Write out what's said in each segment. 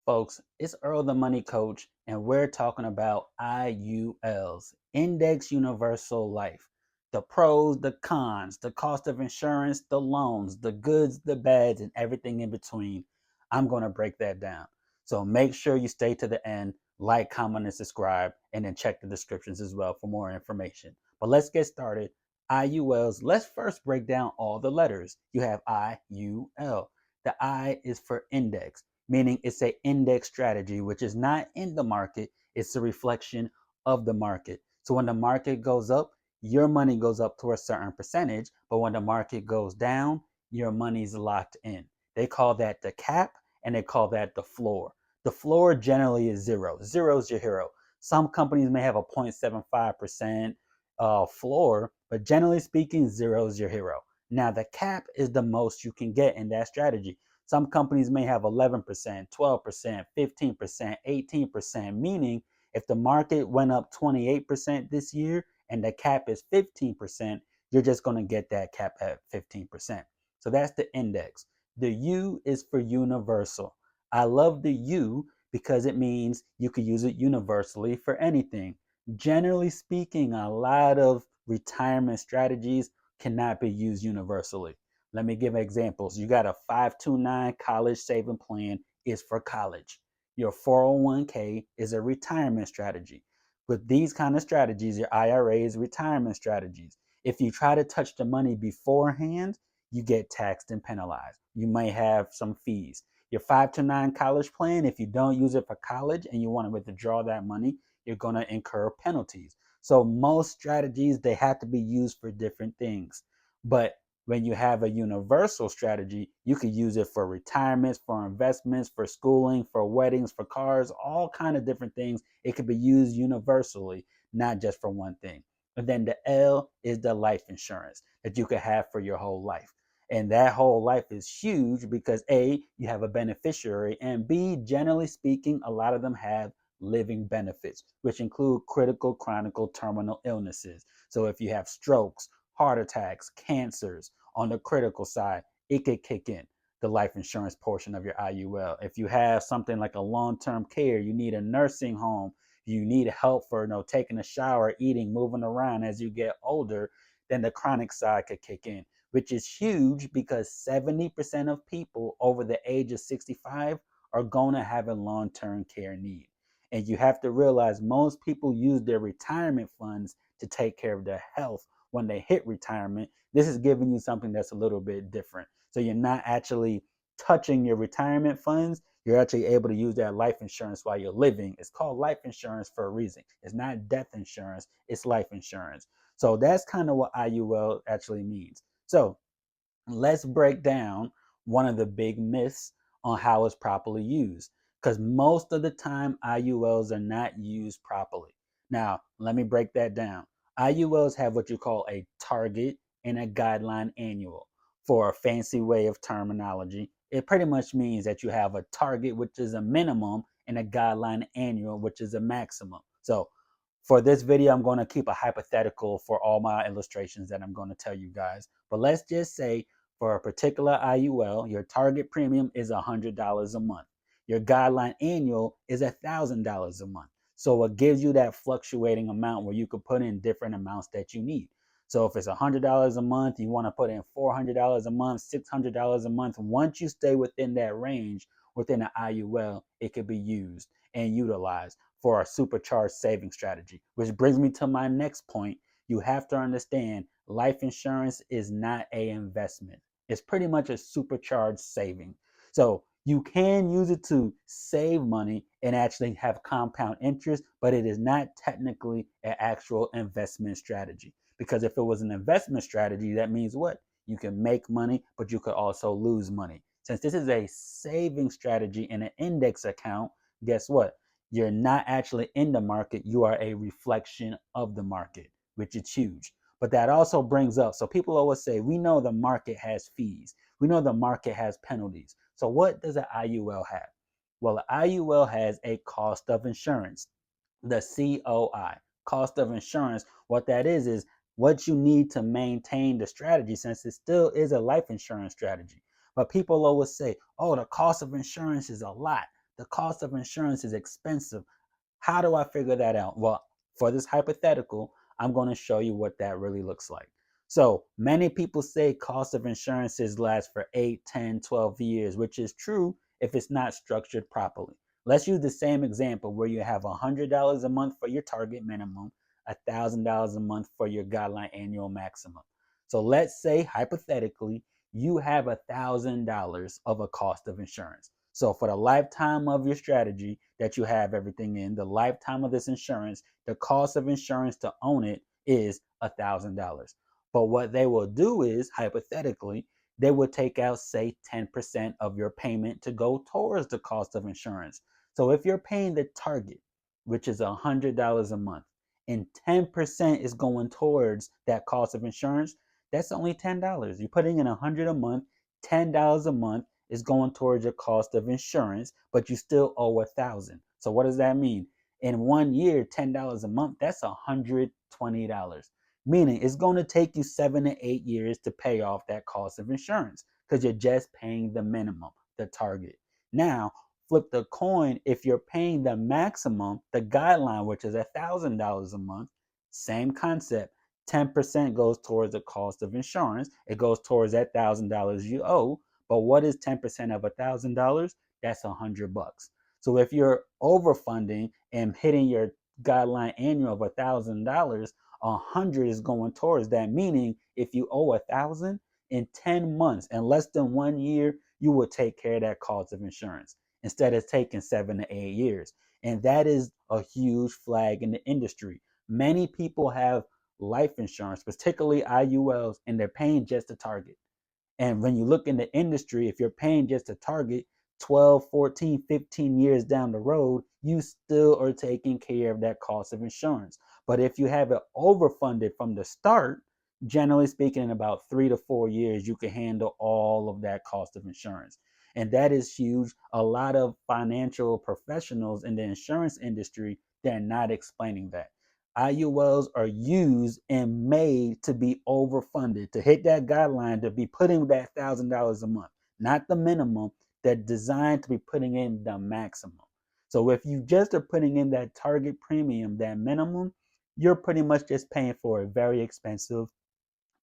Folks, it's Earl the Money Coach, and we're talking about IULs, Index Universal Life. The pros, the cons, the cost of insurance, the loans, the goods, the bads, and everything in between. I'm going to break that down. So make sure you stay to the end, like, comment, and subscribe, and then check the descriptions as well for more information. But let's get started. IULs, let's first break down all the letters. You have IUL. The I is for index, meaning it's a index strategy, which is not in the market. It's a reflection of the market. So when the market goes up, your money goes up to a certain percentage. But when the market goes down, your money's locked in. They call that the cap and they call that the floor. The floor generally is zero. Zero is your hero. Some companies may have a 0.75% floor, but generally speaking, zero is your hero. Now, the cap is the most you can get in that strategy. Some companies may have 11%, 12%, 15%, 18%, meaning if the market went up 28% this year and the cap is 15%, you're just going to get that cap at 15%. So that's the index. The U is for universal. I love the U because it means you could use it universally for anything. Generally speaking, a lot of retirement strategies cannot be used universally. Let me give examples. You got a 529 college saving plan is for college. Your 401k is a retirement strategy. With these kind of strategies, your IRA is retirement strategies. If you try to touch the money beforehand, you get taxed and penalized. You may have some fees. Your 529 college plan, if you don't use it for college and you want to withdraw that money, you're going to incur penalties. So most strategies, they have to be used for different things. But when you have a universal strategy, you could use it for retirements, for investments, for schooling, for weddings, for cars, all kind of different things. It could be used universally, not just for one thing. And then the L is the life insurance that you could have for your whole life. And that whole life is huge because A, you have a beneficiary, and B, generally speaking, a lot of them have living benefits, which include critical, chronic, terminal illnesses. So if you have strokes, heart attacks, cancers, on the critical side, it could kick in the life insurance portion of your IUL. If you have something like a long-term care, you need a nursing home, you need help for taking a shower, eating, moving around as you get older, then the chronic side could kick in, which is huge because 70% of people over the age of 65 are going to have a long-term care need. And you have to realize most people use their retirement funds to take care of their health when they hit retirement. This is giving you something that's a little bit different. So you're not actually touching your retirement funds. You're actually able to use that life insurance while you're living. It's called life insurance for a reason. It's not death insurance, it's life insurance. So that's kind of what IUL actually means. So let's break down one of the big myths on how it's properly used. Because most of the time, IULs are not used properly. Now, let me break that down. IULs have what you call a target and a guideline annual. For a fancy way of terminology, it pretty much means that you have a target, which is a minimum, and a guideline annual, which is a maximum. So, for this video, I'm going to keep a hypothetical for all my illustrations that I'm going to tell you guys. But let's just say for a particular IUL, your target premium is $100 a month. Your guideline annual is $1,000 a month. So it gives you that fluctuating amount where you could put in different amounts that you need. So if it's $100 a month, you want to put in $400 a month, $600 a month. Once you stay within that range, within an IUL, it could be used and utilized for a supercharged saving strategy. Which brings me to my next point. You have to understand life insurance is not an investment. It's pretty much a supercharged saving. So you can use it to save money and actually have compound interest, but it is not technically an actual investment strategy. Because if it was an investment strategy, that means what? You can make money, but you could also lose money. Since this is a saving strategy in an index account, guess what? You're not actually in the market. You are a reflection of the market, which is huge. But that also brings up, so people always say, we know the market has fees. We know the market has penalties. So what does an IUL have? Well, an IUL has a cost of insurance, the COI, cost of insurance. What that is what you need to maintain the strategy, since it still is a life insurance strategy. But people always say, oh, the cost of insurance is a lot. The cost of insurance is expensive. How do I figure that out? Well, for this hypothetical, I'm going to show you what that really looks like. So many people say cost of insurances last for 8, 10, 12 years, which is true if it's not structured properly. Let's use the same example where you have $100 a month for your target minimum, $1,000 a month for your guideline annual maximum. So let's say hypothetically, you have $1,000 of a cost of insurance. So for the lifetime of your strategy that you have everything in, the lifetime of this insurance, the cost of insurance to own it is $1,000. But what they will do is, hypothetically, they will take out, say, 10% of your payment to go towards the cost of insurance. So if you're paying the target, which is $100 a month, and 10% is going towards that cost of insurance, that's only $10. You're putting in 100 a month, $10 a month is going towards your cost of insurance, but you still owe 1,000. So what does that mean? In 1 year, $10 a month, that's $120. Meaning it's going to take you 7 to 8 years to pay off that cost of insurance because you're just paying the minimum, the target. Now, flip the coin. If you're paying the maximum, the guideline, which is $1,000 a month, same concept. 10% goes towards the cost of insurance. It goes towards that $1,000 you owe. But what is 10% of $1,000? That's $100. So if you're overfunding and hitting your guideline annual of $1,000, 100 is going towards that. Meaning, if you owe 1,000 in 10 months, in less than 1 year, you will take care of that cost of insurance instead of taking 7 to 8 years. And that is a huge flag in the industry. Many people have life insurance, particularly IULs, and they're paying just a target. And when you look in the industry, if you're paying just a target 12, 14, 15 years down the road, you still are taking care of that cost of insurance. But if you have it overfunded from the start, generally speaking, in about 3 to 4 years, you can handle all of that cost of insurance. And that is huge. A lot of financial professionals in the insurance industry, they're not explaining that. IULs are used and made to be overfunded, to hit that guideline, to be putting that $1,000 a month, not the minimum. They're designed to be putting in the maximum. So if you just are putting in that target premium, that minimum, you're pretty much just paying for a very expensive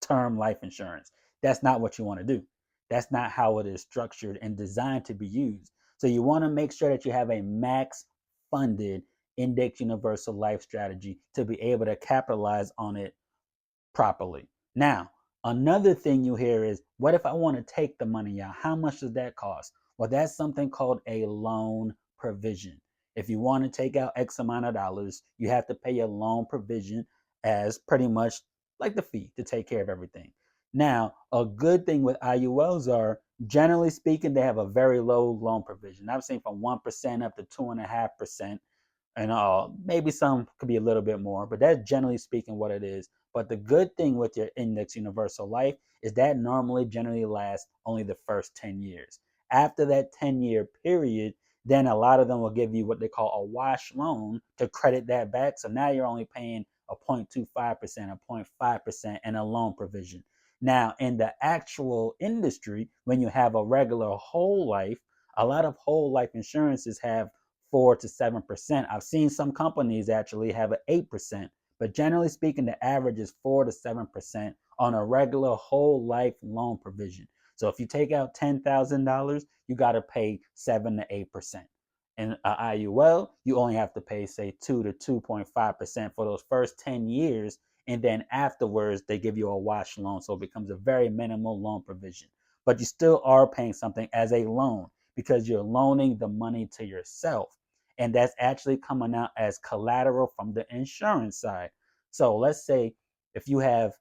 term life insurance. That's not what you want to do. That's not how it is structured and designed to be used. So you want to make sure that you have a max funded index universal life strategy to be able to capitalize on it properly. Now, another thing you hear is, what if I want to take the money out? How much does that cost? Well, that's something called a loan provision. If you want to take out X amount of dollars, you have to pay a loan provision as pretty much like the fee to take care of everything. Now, a good thing with IULs are, generally speaking, they have a very low loan provision. I've seen from 1% up to 2.5%, and maybe some could be a little bit more, but that's generally speaking what it is. But the good thing with your index universal life is that normally generally lasts only the first 10 years. After that 10-year period, then a lot of them will give you what they call a wash loan to credit that back. So now you're only paying a 0.25%, a 0.5%, and a loan provision. Now, in the actual industry, when you have a regular whole life, a lot of whole life insurances have 4 to 7%. I've seen some companies actually have an 8%, but generally speaking, the average is 4 to 7% on a regular whole life loan provision. So if you take out $10,000, you got to pay 7 to 8%. In an IUL, you only have to pay, say, 2 to 2.5% for those first 10 years. And then afterwards, they give you a wash loan. So it becomes a very minimal loan provision. But you still are paying something as a loan because you're loaning the money to yourself. And that's actually coming out as collateral from the insurance side. So let's say if you have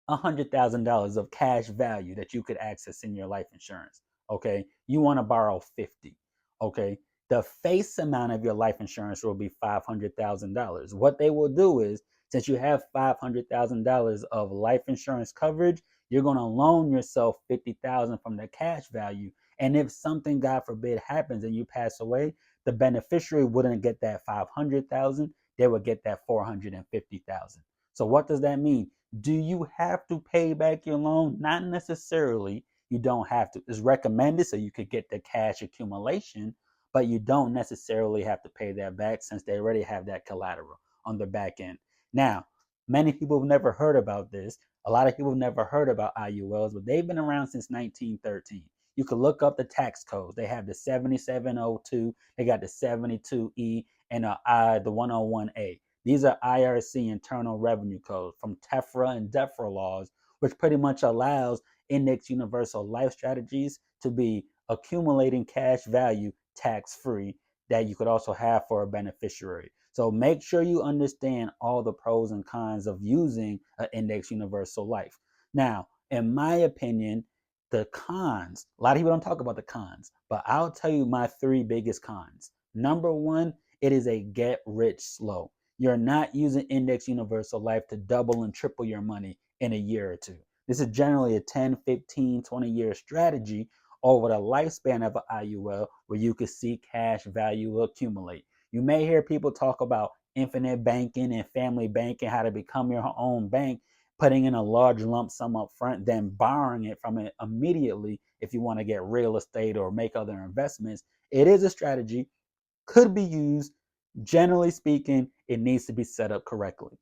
$100,000 of cash value that you could access in your life insurance. Okay. You want to borrow 50. Okay. The face amount of your life insurance will be $500,000. What they will do is, since you have $500,000 of life insurance coverage, you're going to loan yourself 50,000 from the cash value. And if something, God forbid, happens and you pass away, the beneficiary wouldn't get that 500,000. They would get that 450,000. So what does that mean? Do you have to pay back your loan? Not necessarily. You don't have to. It's recommended so you could get the cash accumulation, but you don't necessarily have to pay that back since they already have that collateral on the back end. Now, many people have never heard about this. A lot of people have never heard about IULs, but they've been around since 1913. You can look up the tax codes. They have the 7702, they got the 72E, and the 101A. These are IRC internal revenue codes from TEFRA and DEFRA laws, which pretty much allows index universal life strategies to be accumulating cash value tax free that you could also have for a beneficiary. So make sure you understand all the pros and cons of using an index universal life. Now, in my opinion, the cons, a lot of people don't talk about the cons, but I'll tell you my three biggest cons. Number one, it is a get rich slow. You're not using index universal life to double and triple your money in a year or two. This is generally a 10, 15, 20-year strategy over the lifespan of an IUL where you could see cash value accumulate. You may hear people talk about infinite banking and family banking, how to become your own bank, putting in a large lump sum up front, then borrowing it from it immediately if you want to get real estate or make other investments. It is a strategy, could be used. Generally speaking, it needs to be set up correctly.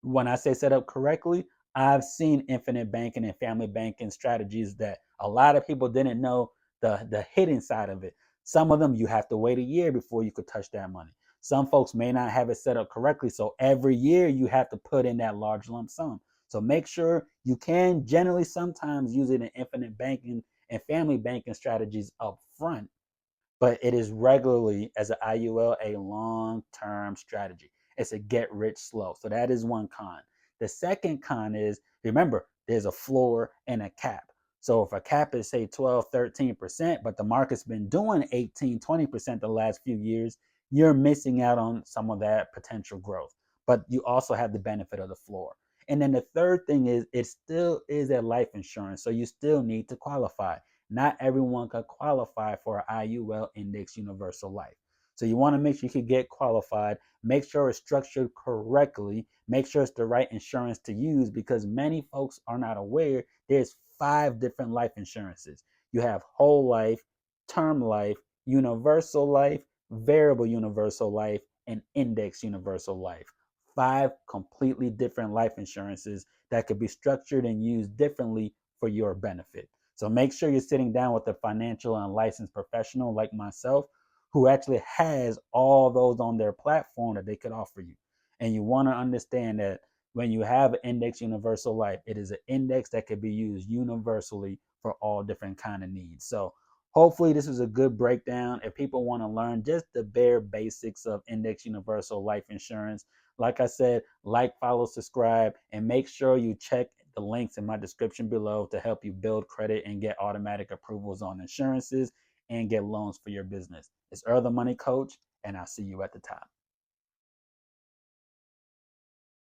When I say set up correctly, I've seen infinite banking and family banking strategies that a lot of people didn't know the hidden side of it. Some of them you have to wait a year before you could touch that money. Some folks may not have it set up correctly, so every year you have to put in that large lump sum. So make sure you can generally sometimes use it in infinite banking and family banking strategies up front, but it is regularly as an IUL a long-term strategy. It's a get rich slow. So that is one con. The second con is, remember, there's a floor and a cap. So if a cap is say 12, 13%, but the market's been doing 18, 20% the last few years, you're missing out on some of that potential growth. But you also have the benefit of the floor. And then the third thing is it still is a life insurance. So you still need to qualify. Not everyone can qualify for an IUL index universal life. So you want to make sure you can get qualified, make sure it's structured correctly, make sure it's the right insurance to use because many folks are not aware there's 5 different life insurances. You have whole life, term life, universal life, variable universal life, and index universal life. 5 completely different life insurances that could be structured and used differently for your benefit. So make sure you're sitting down with a financial and licensed professional like myself who actually has all those on their platform that they could offer you. And you want to understand that when you have an index universal life, it is an index that could be used universally for all different kind of needs. So hopefully this is a good breakdown. If people want to learn just the bare basics of index universal life insurance, like I said, like, follow, subscribe, and make sure you check the links in my description below to help you build credit and get automatic approvals on insurances and get loans for your business. It's Earl the Money Coach, and I'll see you at the top.